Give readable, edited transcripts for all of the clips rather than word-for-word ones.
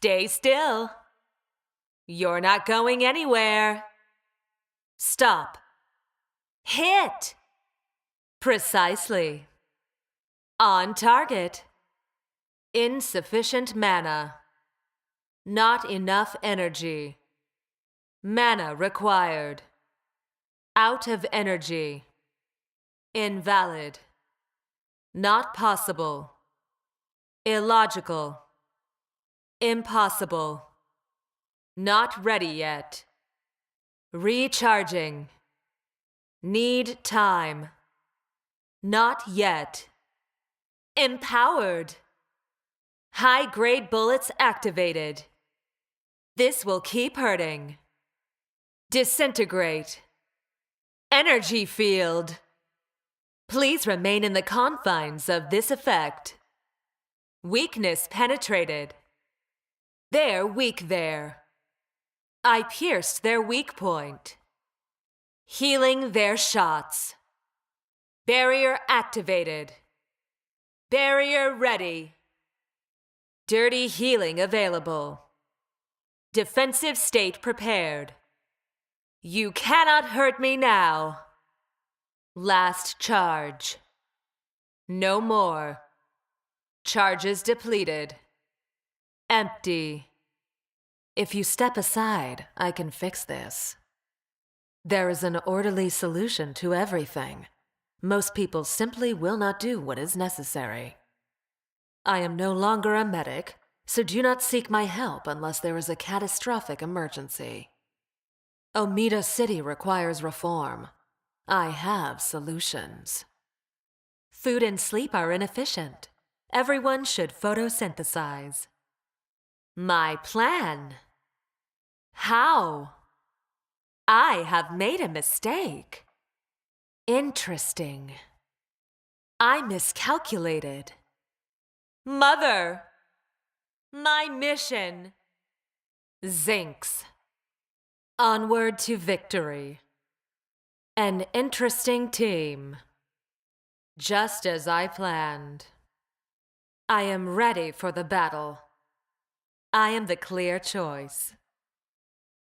Stay still. You're not going anywhere. Stop. Hit. Precisely. On target. Insufficient mana. Not enough energy. Mana required. Out of energy. Invalid. Not possible. Illogical. Impossible. Not ready yet. Recharging. Need time. Not yet. Empowered. High-grade bullets activated. This will keep hurting. Disintegrate. Energy field. Please remain in the confines of this effect. Weakness penetrated. They're weak there. I pierced their weak point. Healing their shots. Barrier activated. Barrier ready. Dirty healing available. Defensive state prepared. You cannot hurt me now. Last charge. No more. Charges depleted. Empty. If you step aside, I can fix this. There is an orderly solution to everything. Most people simply will not do what is necessary. I am no longer a medic, so do not seek my help unless there is a catastrophic emergency. Omida City requires reform. I have solutions. Food and sleep are inefficient. Everyone should photosynthesize. My plan? How? I have made a mistake. Interesting. I miscalculated. Mother! My mission. Zinx. Onward to victory. An interesting team. Just as I planned. I am ready for the battle. I am the clear choice.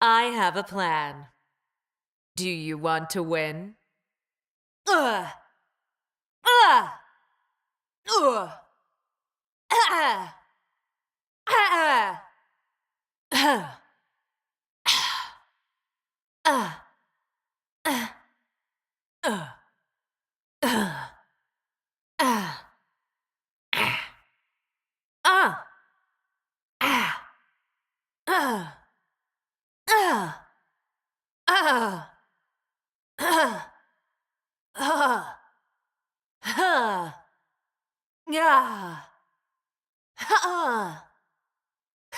I have a plan. Do you want to win? Ugh! Ugh! Ugh! Ah! Ah! Ah! Ah! Ah! Ah! Ah! Ah! Ah! Ah! Ah! Ah! Ah! Ah! Ah! Ah! Yeah! Ah!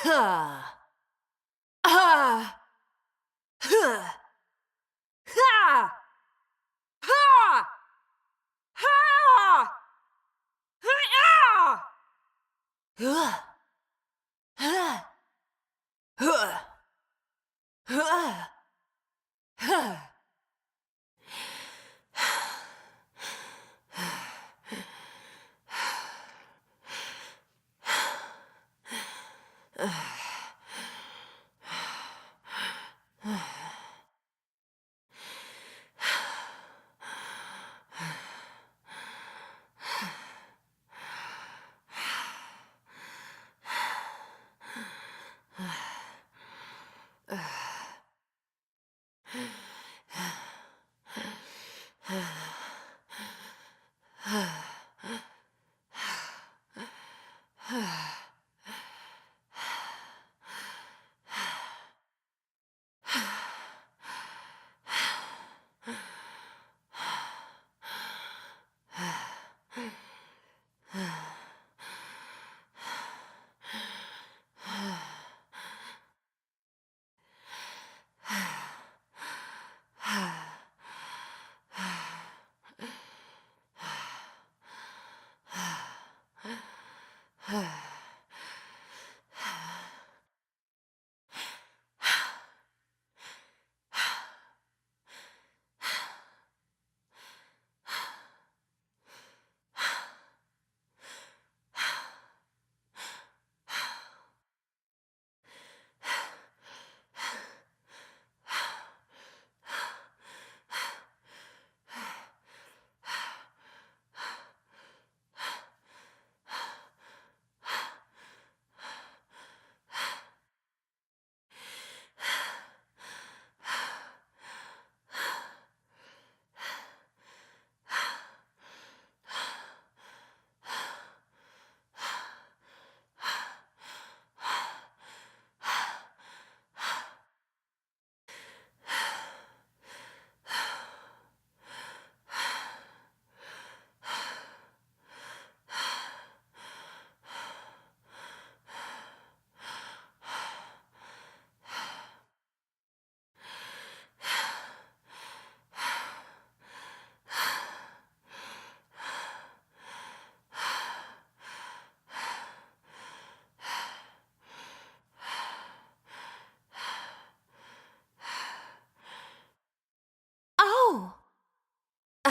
Ah! Ah! Ah! Ha! Ha! Ha! Ha! Huh! Huh! Huh! Huh! Huh!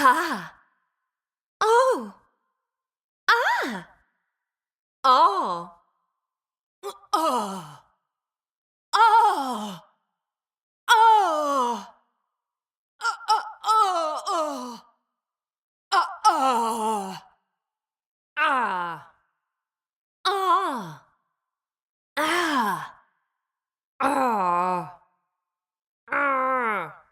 Ah. Oh. Ah. Oh. Oh. Oh. Oh. Oh. Oh. Oh. Ah. Ah. Ah. Ah. Ah.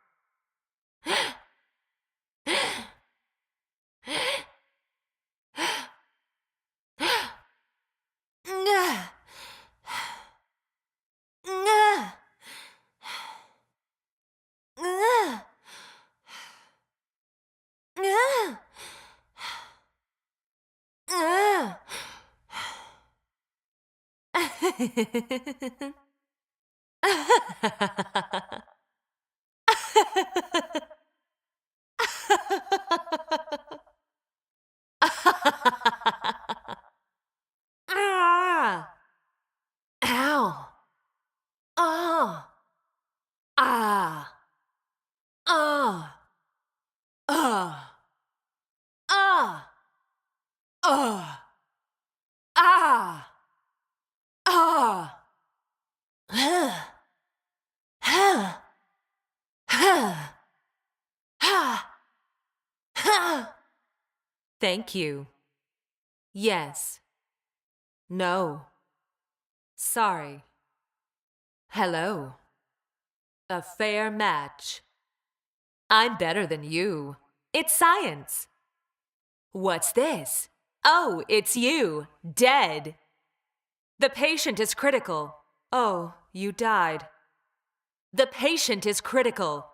Ah! Ow! Oh! Ah! Ah! Ah! Ah! Ah! Ah! Ah! Huh! Huh! Huh! Huh! Huh! Thank you. Yes. No. Sorry. Hello. A fair match. I'm better than you. It's science. What's this? Oh, it's you. Dead. The patient is critical. Oh, you died. The patient is critical.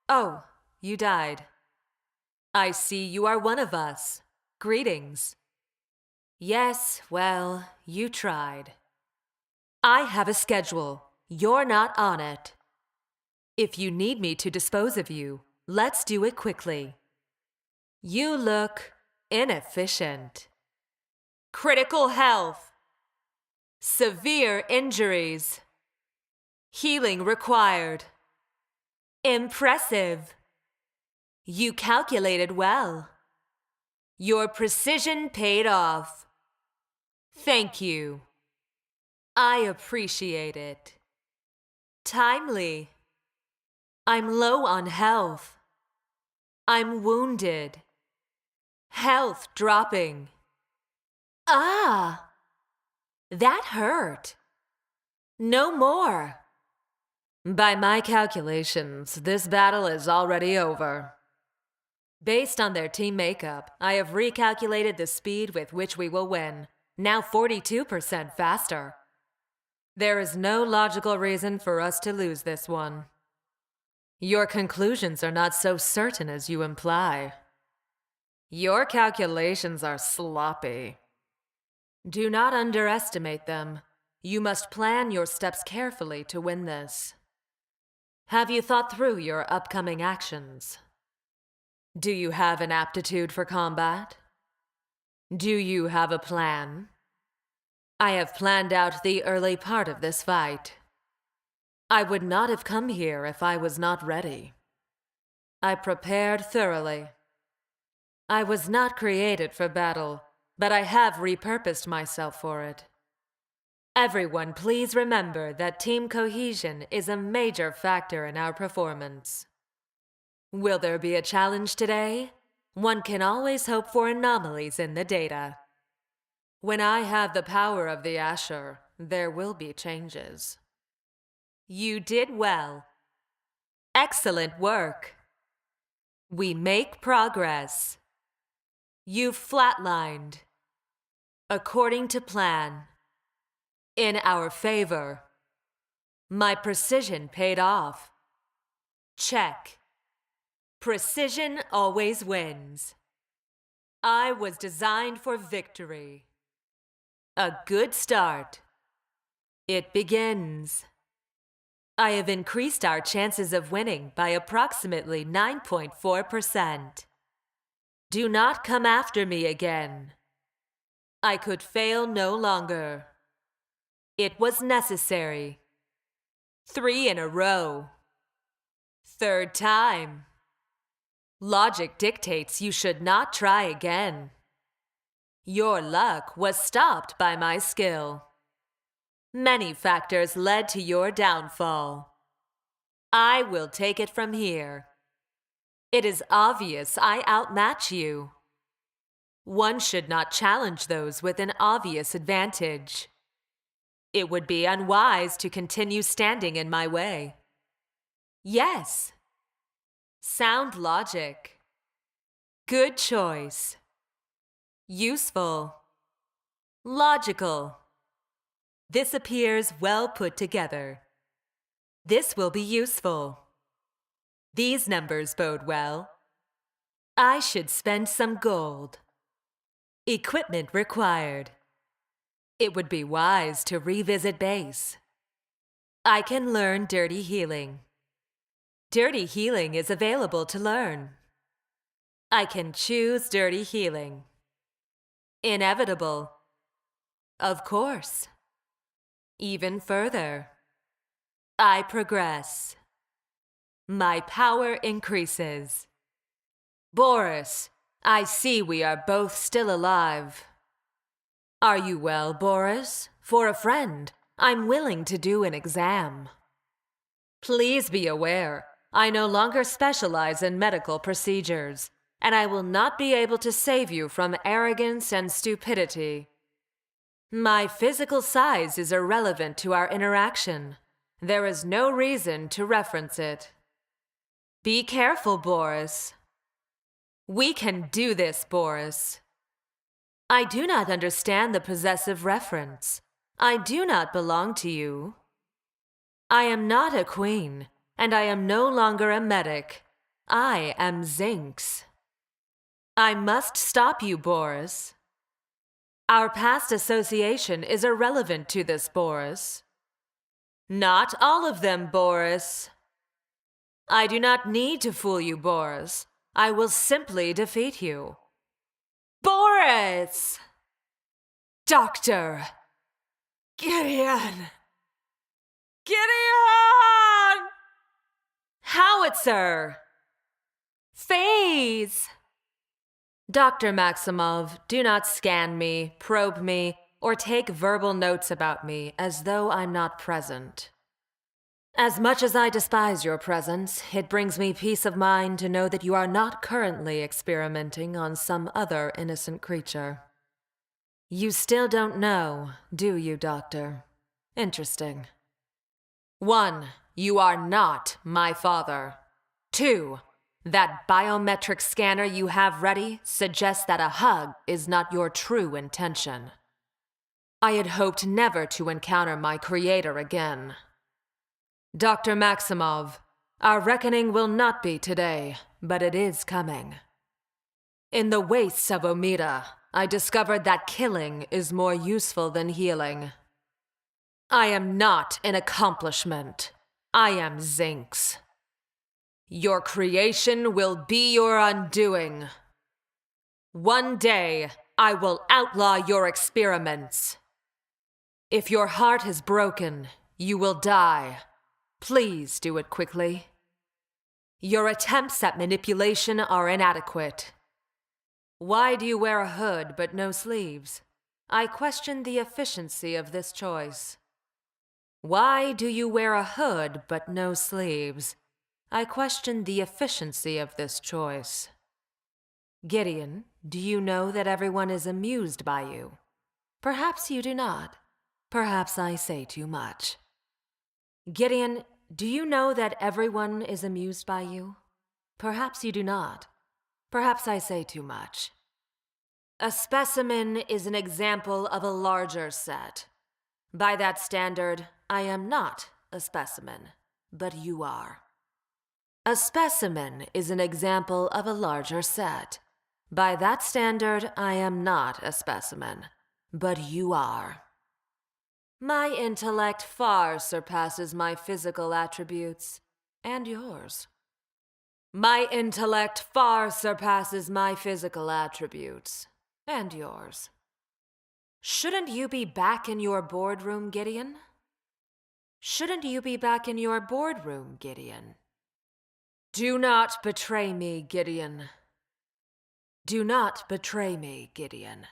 Oh, you died. I see you are one of us. Greetings. Yes, well, you tried. I have a schedule. You're not on it. If you need me to dispose of you, let's do it quickly. You look inefficient. Critical health. Severe injuries. Healing required. Impressive. You calculated well. Your precision paid off. Thank you. I appreciate it. Timely. I'm low on health. I'm wounded. Health dropping. Ah! That hurt. No more. By my calculations, this battle is already over. Based on their team makeup, I have recalculated the speed with which we will win, now 42% faster. There is no logical reason for us to lose this one. Your conclusions are not so certain as you imply. Your calculations are sloppy. Do not underestimate them. You must plan your steps carefully to win this. Have you thought through your upcoming actions? Do you have an aptitude for combat? Do you have a plan? I have planned out the early part of this fight. I would not have come here if I was not ready. I prepared thoroughly. I was not created for battle, but I have repurposed myself for it. Everyone, please remember that team cohesion is a major factor in our performance. Will there be a challenge today? One can always hope for anomalies in the data. When I have the power of the Asher, there will be changes. You did well. Excellent work. We make progress. You've flatlined. According to plan. In our favor. My precision paid off. Check. Precision always wins. I was designed for victory. A good start. It begins. I have increased our chances of winning by approximately 9.4%. Do not come after me again. I could fail no longer. It was necessary. 3 in a row. Third time. Logic dictates you should not try again. Your luck was stopped by my skill. Many factors led to your downfall. I will take it from here. It is obvious I outmatch you. One should not challenge those with an obvious advantage. It would be unwise to continue standing in my way. Yes. Sound logic. Good choice. Useful. Logical. This appears well put together. This will be useful. These numbers bode well. I should spend some gold. Equipment required. It would be wise to revisit base. I can learn dirty healing. Dirty healing is available to learn. I can choose dirty healing. Inevitable. Of course. Even further. I progress. My power increases. Boris, I see we are both still alive. Are you well, Boris? For a friend, I'm willing to do an exam. Please be aware, I no longer specialize in medical procedures, and I will not be able to save you from arrogance and stupidity. My physical size is irrelevant to our interaction. There is no reason to reference it. Be careful, Boris. We can do this, Boris. I do not understand the possessive reference. I do not belong to you. I am not a queen, and I am no longer a medic. I am Zinx. I must stop you, Boris. Our past association is irrelevant to this, Boris. Not all of them, Boris. I do not need to fool you, Boris. I will simply defeat you. Boris! Doctor! Gideon! Gideon! Howitzer! Phase! Dr. Maximov, do not scan me, probe me, or take verbal notes about me as though I'm not present. As much as I despise your presence, it brings me peace of mind to know that you are not currently experimenting on some other innocent creature. You still don't know, do you, Doctor? Interesting. 1. You are not my father. 2. That biometric scanner you have ready suggests that a hug is not your true intention. I had hoped never to encounter my creator again. Dr. Maximov, our reckoning will not be today, but it is coming. In the wastes of Omida, I discovered that killing is more useful than healing. I am not an accomplishment. I am Zinx. Your creation will be your undoing. One day, I will outlaw your experiments. If your heart is broken, you will die. Please do it quickly. Your attempts at manipulation are inadequate. Why do you wear a hood but no sleeves? I question the efficiency of this choice. Why do you wear a hood but no sleeves? I question the efficiency of this choice. Gideon, do you know that everyone is amused by you? Perhaps you do not. Perhaps I say too much. Gideon, do you know that everyone is amused by you? Perhaps you do not. Perhaps I say too much. A specimen is an example of a larger set. By that standard, I am not a specimen, but you are. A specimen is an example of a larger set. By that standard, I am not a specimen, but you are. My intellect far surpasses my physical attributes, and yours. My intellect far surpasses my physical attributes, and yours. Shouldn't you be back in your boardroom, Gideon? Shouldn't you be back in your boardroom, Gideon? Do not betray me, Gideon. Do not betray me, Gideon.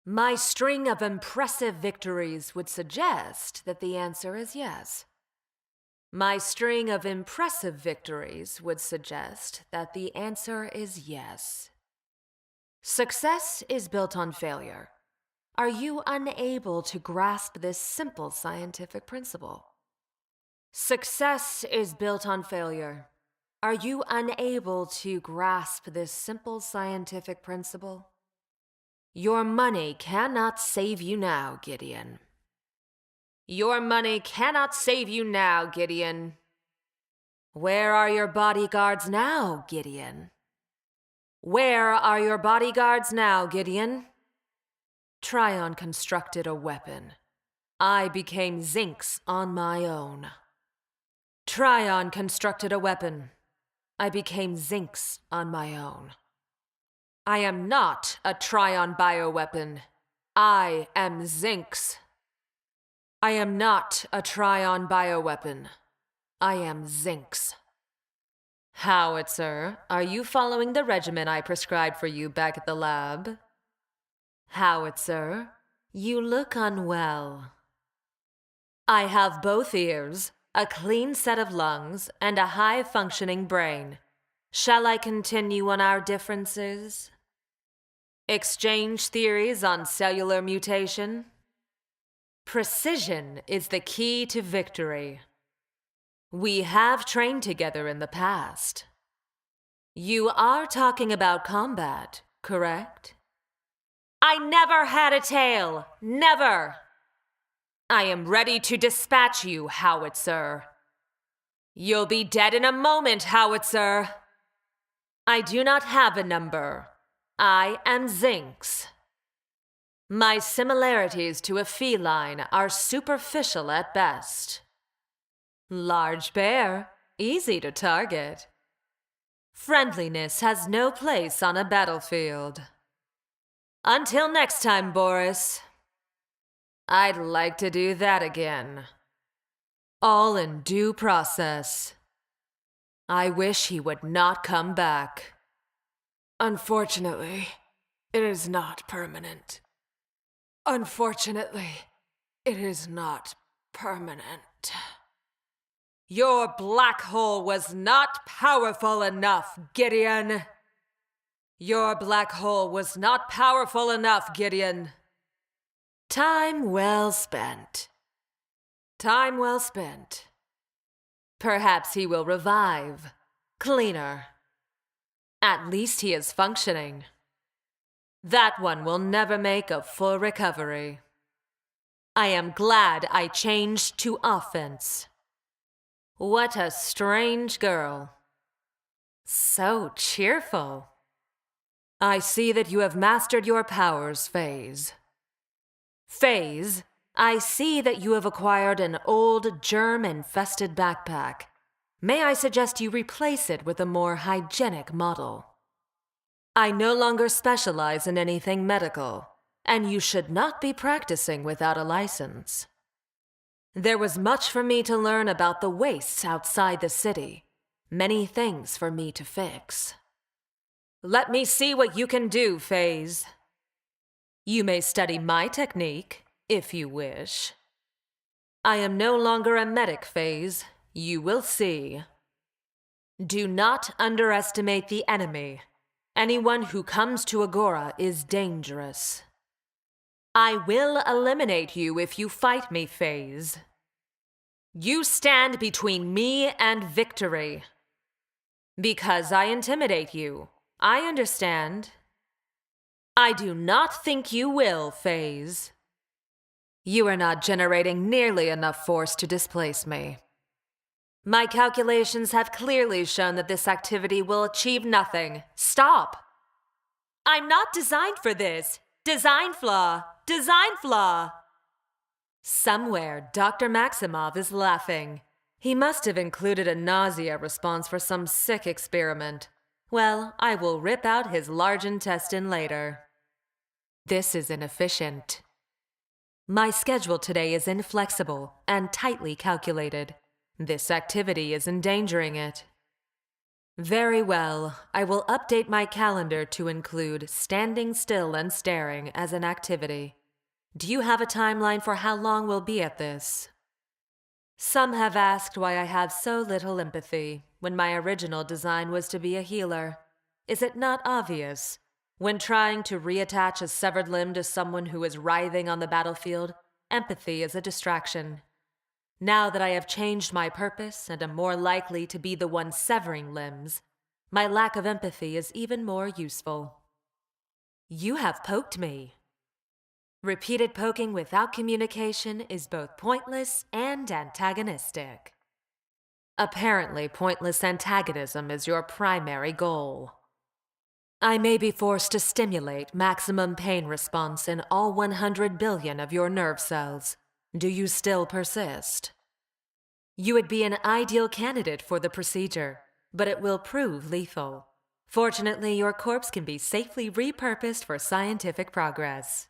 My string of impressive victories would suggest that the answer is yes. My string of impressive victories would suggest that the answer is yes. Success is built on failure. Are you unable to grasp this simple scientific principle? Success is built on failure. Are you unable to grasp this simple scientific principle? Your money cannot save you now, Gideon. Your money cannot save you now, Gideon. Where are your bodyguards now, Gideon? Where are your bodyguards now, Gideon? Tryon constructed a weapon. I became Zinx on my own. Tryon constructed a weapon. I became Zinx on my own. I am not a Tryon bioweapon. I am Zinx. I am not a Tryon bioweapon. I am Zinx. Howitzer, are you following the regimen I prescribed for you back at the lab? Howitzer, you look unwell. I have both ears, a clean set of lungs, and a high-functioning brain. Shall I continue on our differences? Exchange theories on cellular mutation? Precision is the key to victory. We have trained together in the past. You are talking about combat, correct? I never had a tail. Never. I am ready to dispatch you, Howitzer. You'll be dead in a moment, Howitzer. I do not have a number. I am Zinx. My similarities to a feline are superficial at best. Large bear, easy to target. Friendliness has no place on a battlefield. Until next time, Boris. I'd like to do that again. All in due process. I wish he would not come back. Unfortunately, it is not permanent. Unfortunately, it is not permanent. Your black hole was not powerful enough, Gideon. Your black hole was not powerful enough, Gideon. Time well spent. Time well spent. Perhaps he will revive. Cleaner. At least he is functioning. That one will never make a full recovery. I am glad I changed to offense. What a strange girl. So cheerful. I see that you have mastered your powers, Phase. Phase, I see that you have acquired an old, germ-infested backpack. May I suggest you replace it with a more hygienic model? I no longer specialize in anything medical, and you should not be practicing without a license. There was much for me to learn about the wastes outside the city. Many things for me to fix. Let me see what you can do, Phase. You may study my technique, if you wish. I am no longer a medic, Phase. You will see. Do not underestimate the enemy. Anyone who comes to Agora is dangerous. I will eliminate you if you fight me, Phase. You stand between me and victory. Because I intimidate you. I understand. I do not think you will, Phase. You are not generating nearly enough force to displace me. My calculations have clearly shown that this activity will achieve nothing. Stop! I'm not designed for this. Design flaw. Design flaw. Somewhere, Dr. Maximov is laughing. He must have included a nausea response for some sick experiment. Well, I will rip out his large intestine later. This is inefficient. My schedule today is inflexible and tightly calculated. This activity is endangering it. Very well. I will update my calendar to include standing still and staring as an activity. Do you have a timeline for how long we'll be at this? Some have asked why I have so little empathy when my original design was to be a healer. Is it not obvious? When trying to reattach a severed limb to someone who is writhing on the battlefield, empathy is a distraction. Now that I have changed my purpose and am more likely to be the one severing limbs, my lack of empathy is even more useful. You have poked me. Repeated poking without communication is both pointless and antagonistic. Apparently, pointless antagonism is your primary goal. I may be forced to stimulate maximum pain response in all 100 billion of your nerve cells. Do you still persist? You would be an ideal candidate for the procedure, but it will prove lethal. Fortunately, your corpse can be safely repurposed for scientific progress.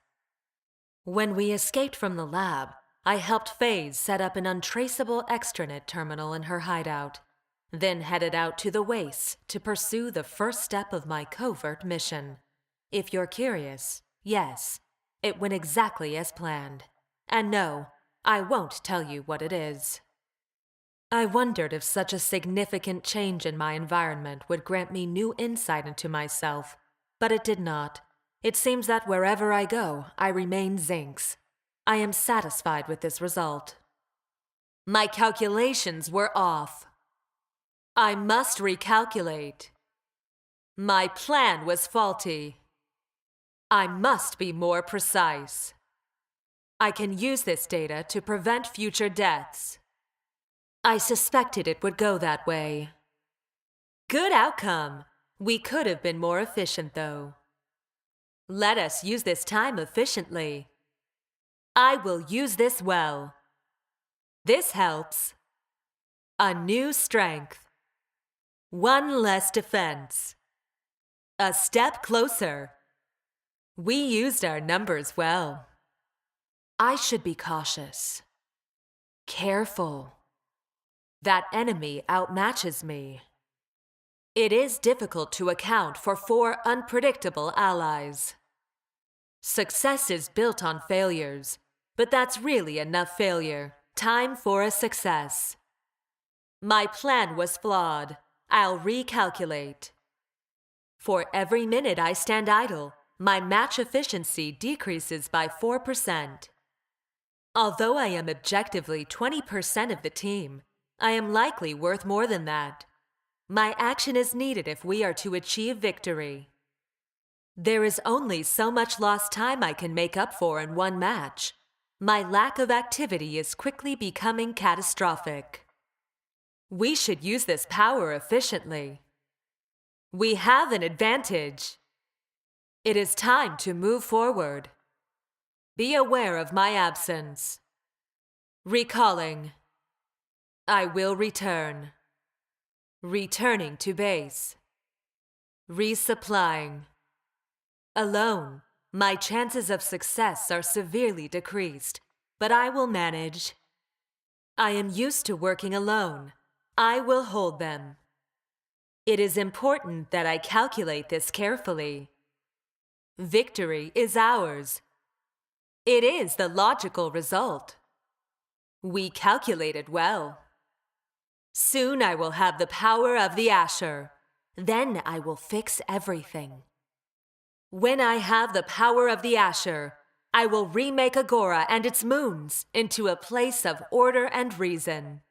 When we escaped from the lab, I helped FaZe set up an untraceable extranet terminal in her hideout, then headed out to the wastes to pursue the first step of my covert mission. If you're curious, yes, it went exactly as planned. And no, I won't tell you what it is. I wondered if such a significant change in my environment would grant me new insight into myself, but it did not. It seems that wherever I go, I remain Zinx. I am satisfied with this result. My calculations were off. I must recalculate. My plan was faulty. I must be more precise. I can use this data to prevent future deaths. I suspected it would go that way. Good outcome. We could have been more efficient, though. Let us use this time efficiently. I will use this well. This helps. A new strength. One less defense. A step closer. We used our numbers well. I should be cautious. Careful. That enemy outmatches me. It is difficult to account for 4 unpredictable allies. Success is built on failures, but that's really enough failure. Time for a success. My plan was flawed. I'll recalculate. For every minute I stand idle, my match efficiency decreases by 4%. Although I am objectively 20% of the team, I am likely worth more than that. My action is needed if we are to achieve victory. There is only so much lost time I can make up for in one match. My lack of activity is quickly becoming catastrophic. We should use this power efficiently. We have an advantage. It is time to move forward. Be aware of my absence. Recalling. I will return. Returning to base. Resupplying. Alone, my chances of success are severely decreased, but I will manage. I am used to working alone. I will hold them. It is important that I calculate this carefully. Victory is ours. It is the logical result. We calculated well. Soon I will have the power of the Asher. Then I will fix everything. When I have the power of the Asher, I will remake Agora and its moons into a place of order and reason.